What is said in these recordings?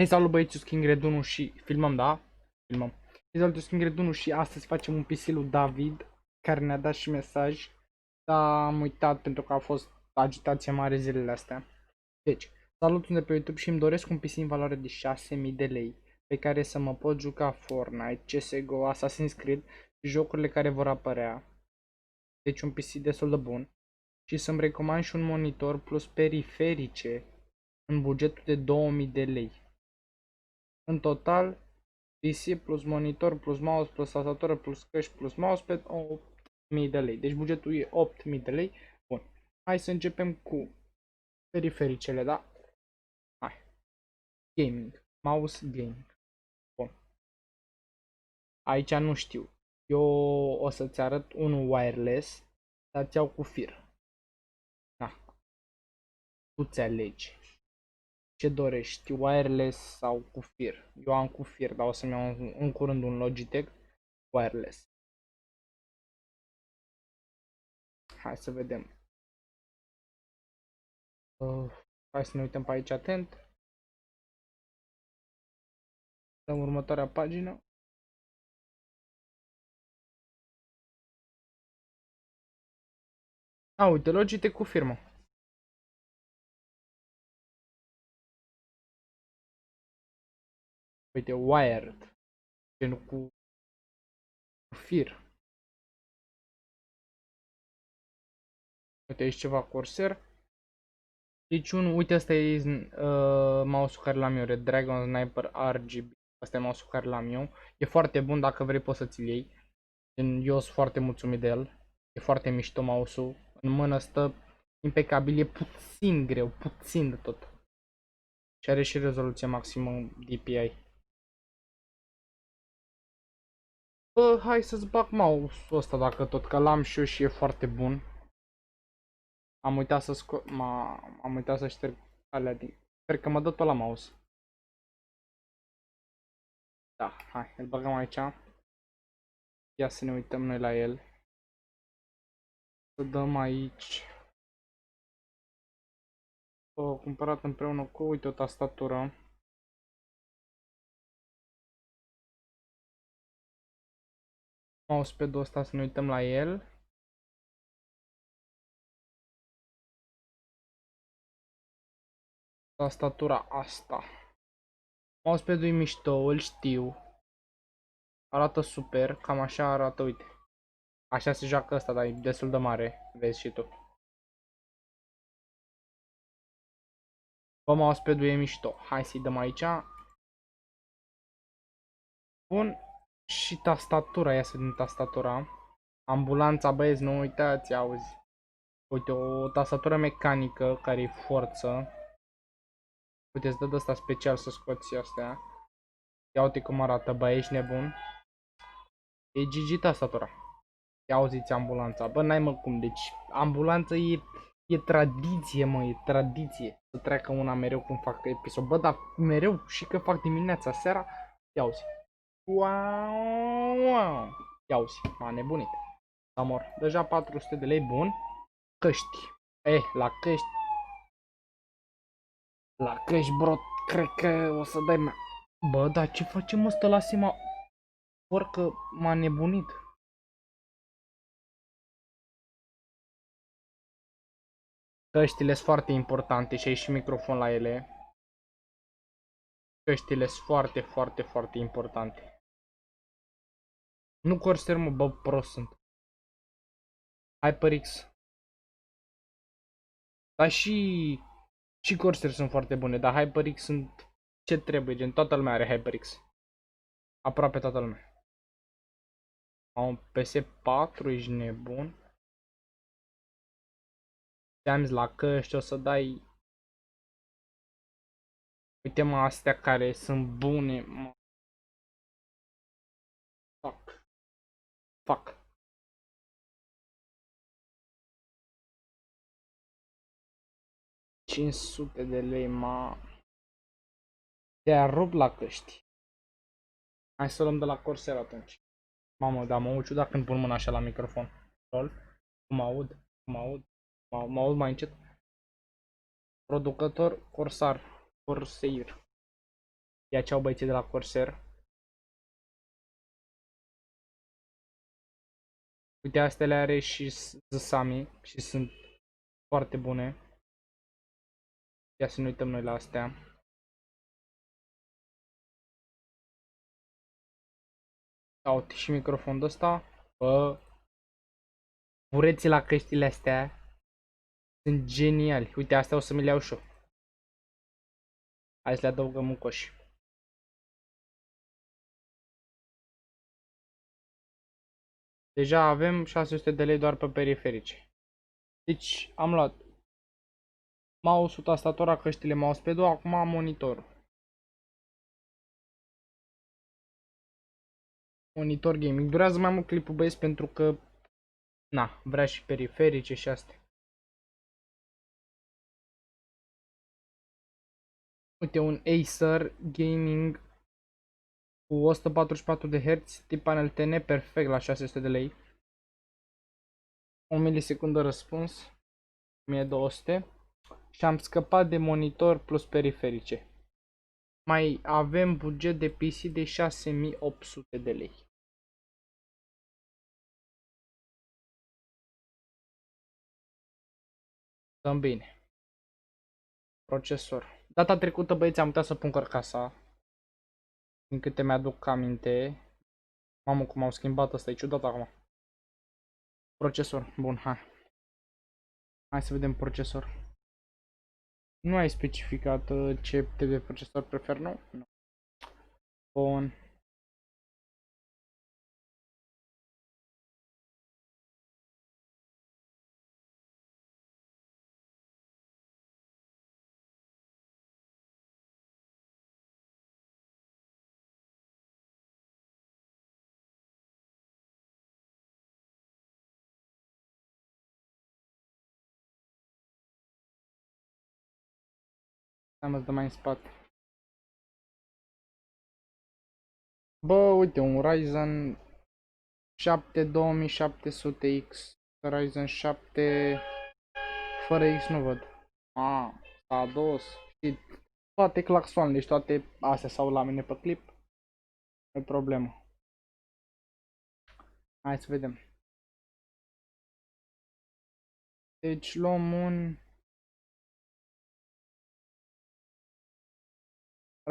Hei, salut băieți, eu sunt King Red 1 și filmăm, da? Filmăm. Hei, salut, eu sunt King Red 1 și astăzi facem un PC lui David, care ne-a dat și mesaj, dar am uitat pentru că a fost agitație mare zilele astea. Deci, salut, sunt de pe YouTube și îmi doresc un PC în valoare de 6000 de lei, pe care să mă pot juca Fortnite, CSGO, Assassin's Creed și jocurile care vor apărea. Deci un PC destul de bun. Și să-mi recomand și un monitor plus periferice în bugetul de 2000 de lei. În total, PC plus monitor plus mouse plus tastatură plus căști plus mousepad 8000 de lei. Deci bugetul e 8000 de lei. Bun. Hai să începem cu perifericele, da? Hai. Gaming. Mouse gaming. Bun. Aici nu știu. Eu o să-ți arăt unul wireless, dar ți-au cu fir. Da. Tu ți alegi. Ce dorești? Wireless sau cu fir? Eu am cu fir, dar o să-mi iau în curând un Logitech wireless. Hai să vedem. Hai să ne uităm pe aici atent. Dăm următoarea pagină. Uite, Logitech cu firmă. Uite, wired. Gen cu fir. Uite aici ceva Corsair. Deci uite, asta e mouse-ul care l-am eu, Red Dragon Sniper RGB. Asta e mouse-ul care l-am eu. E foarte bun, dacă vrei poți să ți-l iei. Eu sunt foarte mulțumit de el. E foarte mișto mouse-ul. În mână stă impecabil, e puțin greu, puțin de tot. Și are și rezoluție maximă DPI. Hai să-ți bag mouse-ul ăsta dacă tot, că l-am și eu și e foarte bun. Am uitat să am uitat să șterg alea din... Sper că mă dă tot la mouse. Da, hai, îl băgăm aici. Ia să ne uităm noi la el. Să dăm aici. Cumpărat împreună cu, uite, o tastatură. Mousepad-ul ăsta, să ne uităm la el. Tastatura asta. Mousepad-ul e mișto, îl știu. Arată super, cam așa arată, uite. Așa se joacă ăsta, dar e destul de mare, vezi și tu. Bă, mousepad-ul e mișto. Hai să-i dăm aici. Bun. Și tastatura, iasă din tastatura. Ambulanța, băieți, nu uitați, auzi. Uite, o tastatură mecanică care e forță. Uite, îți dă de asta special să scoți astea. Ia uite cum arată, bă, ești nebun. E GG tastatura. Ia auziți ambulanța. Bă, n-ai mă cum, deci ambulanța e tradiție, mă, e tradiție. Să treacă una mereu cum fac episod. Bă, dar mereu și că fac dimineața, seara. Ia auzi. Wow, wow. Ia auzi, m-a nebunit. Amor, deja 400 de lei, bun. Căști. La căști. La căști, bro, cred că o să dai mai... Bă, dar ce facem ăsta la sema? Porcă m-a nebunit. Căștile sunt foarte importante și ai și microfon la ele. Căștile sunt foarte, foarte, foarte importante. Nu Corsair, mă, bă, prost sunt. HyperX. Dar și Corsair sunt foarte bune, dar HyperX sunt ce trebuie, gen toată lumea are HyperX. Aproape toată lumea. Am un PS4, ești nebun. Te-am zis la căști, o să dai... Uite mă, astea care sunt bune, mă. Fuck. Fuck. $500 de lei, ma. Te-a rupt la căști. Hai să luăm de la Corsair atunci. Mamă, dar mă uit ciudat când pun mâna așa la microfon. Lol. Cum aud? Cum aud? Mă aud mai încet. Producător Corsair. Corsair. Ia ce au băieții de la Corsair. Uite, astea le are și Zsami și sunt foarte bune. Ia să ne uităm noi la astea. Uite și microfonul ăsta. Bă, ureții la căștile astea sunt geniali. Uite, astea o să mi le iau și eu. Hai să le adăugăm în coș. Deja avem 600 de lei doar pe periferice. Deci am luat mouse-ul, tastatura, căștile, mousepad-ul, acum am monitorul. Monitor gaming. Durează mai mult clipul, băieți, pentru că na, vrea și periferice și astea. Uite, un Acer Gaming cu 144 de Hz, tip panel TN, perfect la 600 de lei. 1 milisecundă răspuns, 1200. Și am scăpat de monitor plus periferice. Mai avem buget de PC de 6800 de lei. Dăm bine. Procesor. Data trecută, băieți, am uitat să pun cărcasa. Din câte mi-aduc aminte. Mamă, cum au schimbat ăsta, e ciudat acum. Procesor. Bun, hai. Hai să vedem procesor. Nu ai specificat ce tip de procesor prefer, nu? Nu. Bun. Hai mă, să dăm mai în spate. Bă, uite, un Ryzen 7 2700X. Ryzen 7 fără X nu văd. S-a adus. Și toate claxoanele și toate astea sau la mine pe clip. Nu e problemă. Hai să vedem. Deci luăm un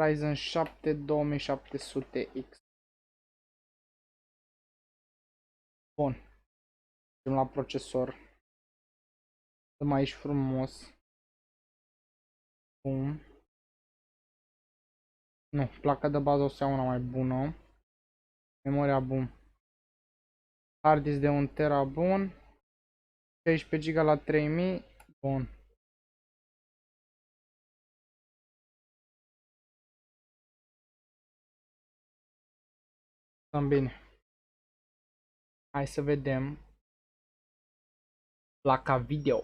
Ryzen 7 2700X. Bun. Mergem la procesor. Dăm aici frumos. Bun. Nu, placa de bază o să iau una mai bună. Memoria bun. Hard disk de 1 tera bun. 16 GB la 3000. Bun. Stăm bine. Hai să vedem. Placa video.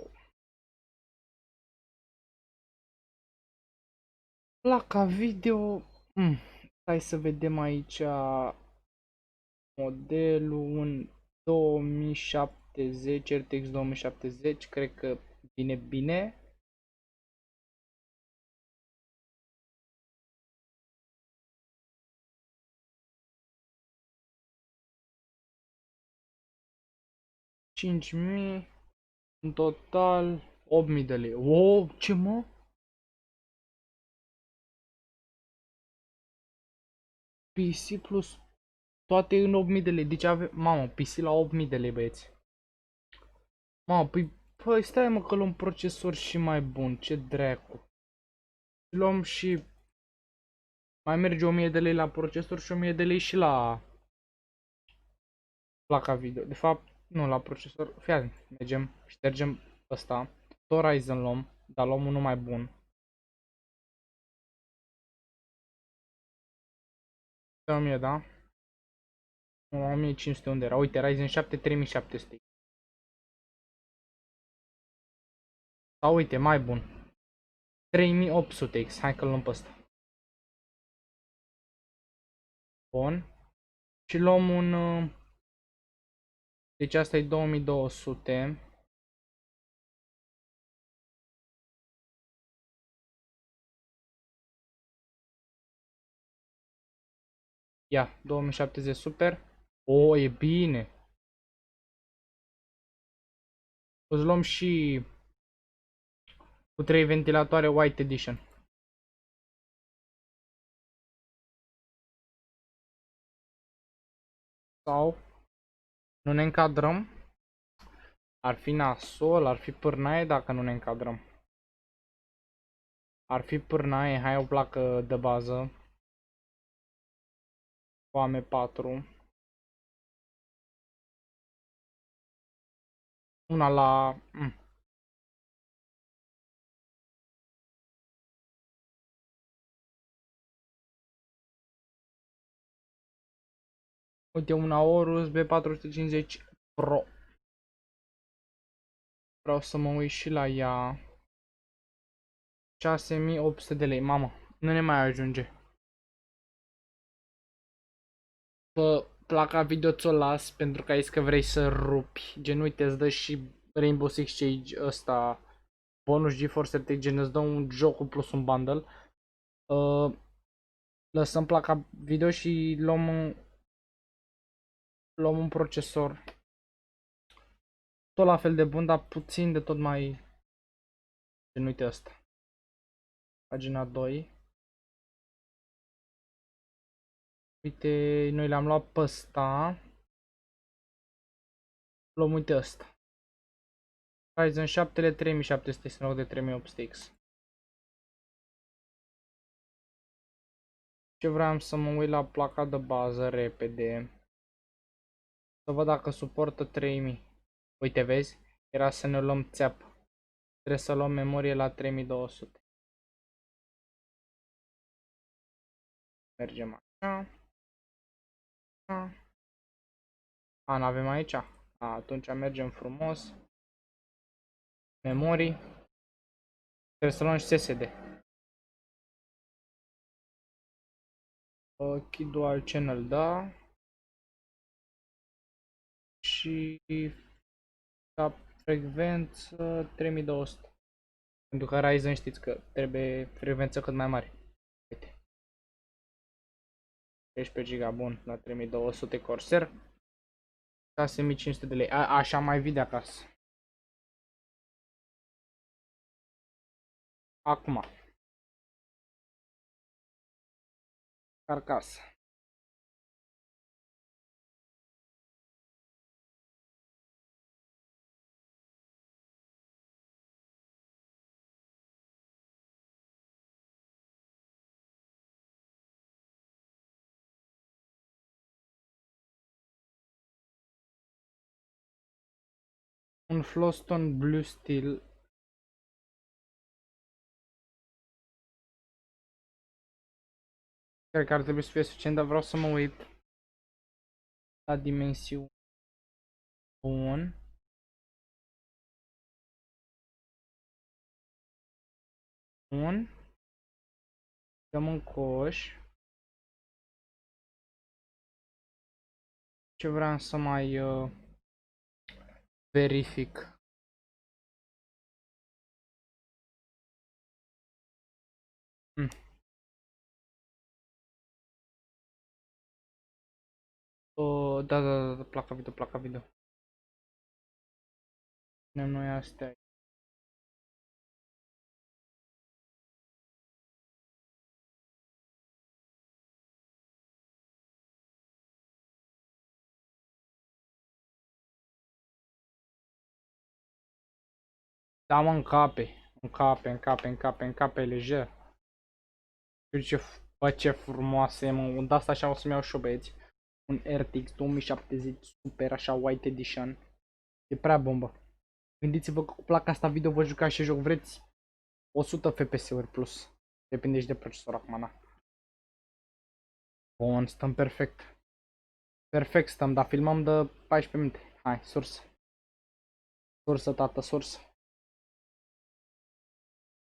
Placa video. Hai să vedem aici modelul un 2070, RTX 2070, cred că vine bine. $5000 în total 8000 de lei. Wow, ce mă? PC plus toate în 8000 de lei. Deci avem, mamă, PC la 8000 de lei, băieți. Mamă, păi stai mă că luăm procesor și mai bun, ce dracu. Luăm și mai merge 1000 de lei la procesor și 1000 de lei și la placa video. De fapt, nu la procesor. Fii atent, mergem, ștergem ăsta. Tot Ryzen luăm, dar luăm unul mai bun. 1000, da? 1500 unde era? Uite, Ryzen 7 3700. Sau uite, mai bun. 3800X. Hai că luăm pe ăsta. Bun. Și luăm un... Deci asta e 2200. Ia, 2070 Super. O, e bine. Îți luăm și cu 3 ventilatoare White Edition. Sau nu ne încadrăm. Ar fi nasol, ar fi pârnaie dacă nu ne încadrăm. Ar fi pârnaie, hai o placă de bază. Cu AM4. Una la... Uite, una Horus B450 Pro. Vreau să mă uit și la ea. 6800 de lei, mamă, nu ne mai ajunge. Placa video ți-o las pentru că ai zis că vrei să rupi. Gen, uite, îți dă și Rainbow Six Siege ăsta, bonus GeForce RTX, gen îți dă un joc plus un bundle. Lăsăm placa video și luăm un procesor tot la fel de bun, dar puțin de tot mai... Gen, uite asta. Pagina 2. Uite, noi le-am luat pe ăsta. Luăm, uite ăsta. Ryzen 7 3700 în loc de 3800X. Ce vreau să mă uit la placa de bază repede. Să văd dacă suportă 3000. Uite, vezi? Era să ne luăm țeap. Trebuie să luăm memorie la 3200. Mergem așa. A, n-avem aici? A, atunci mergem frumos. Memorii. Trebuie să luăm și SSD. Key dual channel, da. Și frecvență 3200. Pentru că Ryzen știți că trebuie frecvență cât mai mare. Uite. 13 GB, bun, la 3200 Corsair. 6500 de lei. Așa mai vii de acasă. Acum. Carcasă. Un Floston Blue Steel. Cred că ar trebui să fie suficient, dar vreau să mă uit la dimensiuni. Bun. Bun. Dăm în coș. Ce vreau să mai verific. Da, placa video, placa video. Punem noi astea. Da, mă, încape lejer. Ce frumoase, mă, de asta așa o să-mi iau și-o, băieți. Un RTX 2070 Super, așa, White Edition. E prea bombă. Gândiți-vă că cu placa asta video vă jucați și joc vreți 100 FPS-uri plus. Depinde și de procesor acum, na. Bun, stăm perfect. Perfect stăm, dar filmăm de 14 minute. Hai, sursă. Sursă, tată, sursă.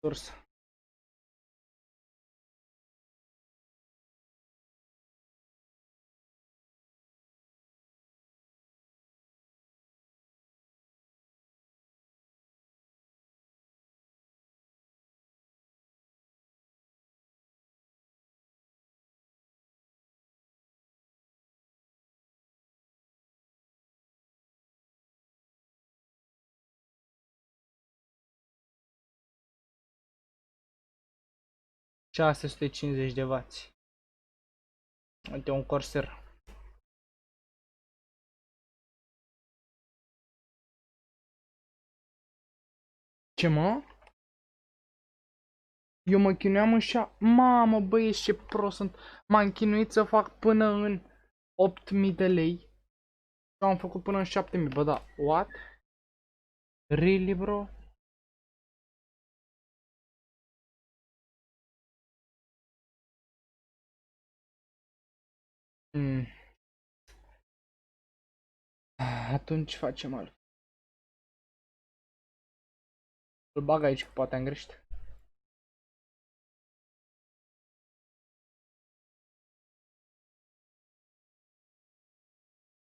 Sursă. 650 de W. Uite un Corsair. Ce mă? Eu mă chinuiam în Mamă băieți ce prost sunt. M-am chinuit să fac până în 8000 de lei. Și am făcut până în 7000. Bă da, what? Really bro? Mm. Atunci facem altfel. Îl bag aici că poate am greșit.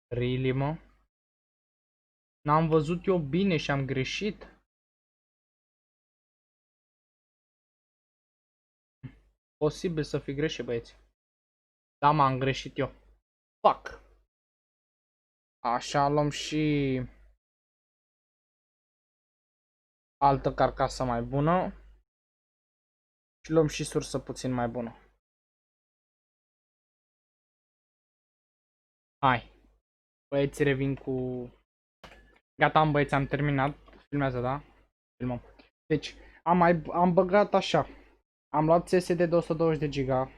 Really mă? N-am văzut eu bine și am greșit? Posibil să fi greșit băieți. Da, m-am greșit eu. Fuck. Așa luăm și altă carcasă mai bună. Și luăm și sursă puțin mai bună. Hai. Băieți, revin cu... Gata, băieți, am terminat. Filmează, da? Filmăm. Deci, am băgat așa. Am luat SSD de 120 de giga.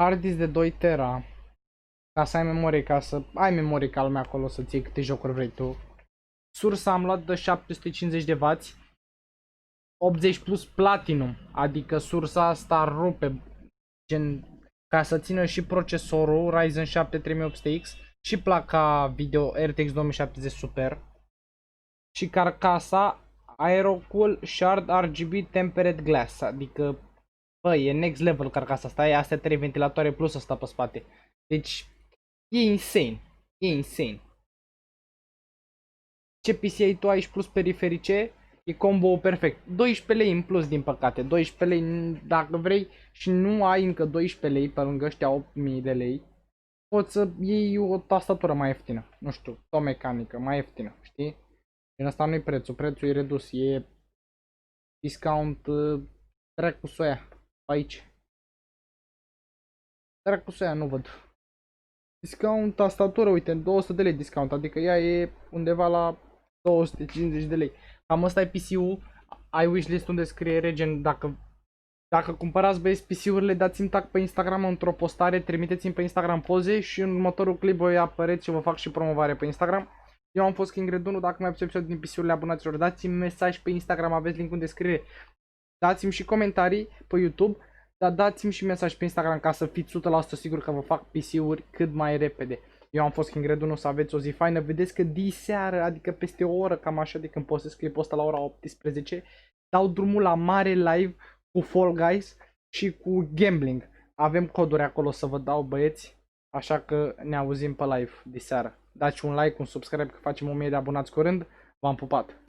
Hard disk de 2 tera. Ca să ai memorie, ca să ai memorie calme acolo, să ții câte jocuri vrei tu. Sursa am luat de 750 de W. 80 plus Platinum. Adică sursa asta rupe. Gen, ca să țină și procesorul Ryzen 7 3800X și placa video RTX 2070 Super și carcasa Aerocool Shard RGB Tempered Glass, adică bă, e next level carcasa asta, e astea 3 ventilatoare plus asta pe spate, deci e insane, e insane. Ce PC ai tu aici plus periferice? E combo perfect. 12 lei în plus, din păcate. 12 lei dacă vrei și nu ai încă 12 lei pe lângă ăștia 8000 de lei. Poți să iei o tastatură mai ieftină. Nu știu, o mecanică mai ieftină, știi? Din asta nu-i prețul. Prețul e redus. E discount dracu soia aici. Dracu soia, nu văd. Discount tastatură, uite, 200 de lei discount. Adică ea e undeva la 250 de lei. Cam ăsta e PC-ul, ai wishlist unde scrie Regen, dacă cumpărați băieți PC-urile, dați-mi tag pe Instagram într-o postare, trimiteți-mi pe Instagram poze și în următorul clip voi apăreți și vă fac și promovare pe Instagram. Eu am fost King Red 1, dacă mai aveți episod din PC-urile abonaților, dați-mi mesaj pe Instagram, aveți linkul în descriere. Dați-mi și comentarii pe YouTube, dar dați-mi și mesaj pe Instagram ca să fiți 100% sigur că vă fac PC-uri cât mai repede. Eu am fost King Red 1, să aveți o zi faină. Vedeți că diseară, adică peste o oră, cam așa de când postez clipul ăsta la ora 18, dau drumul la mare live cu Fall Guys și cu Gambling. Avem coduri acolo să vă dau, băieți, așa că ne auzim pe live diseară. Dați un like, un subscribe că facem 1000 de abonați curând. V-am pupat!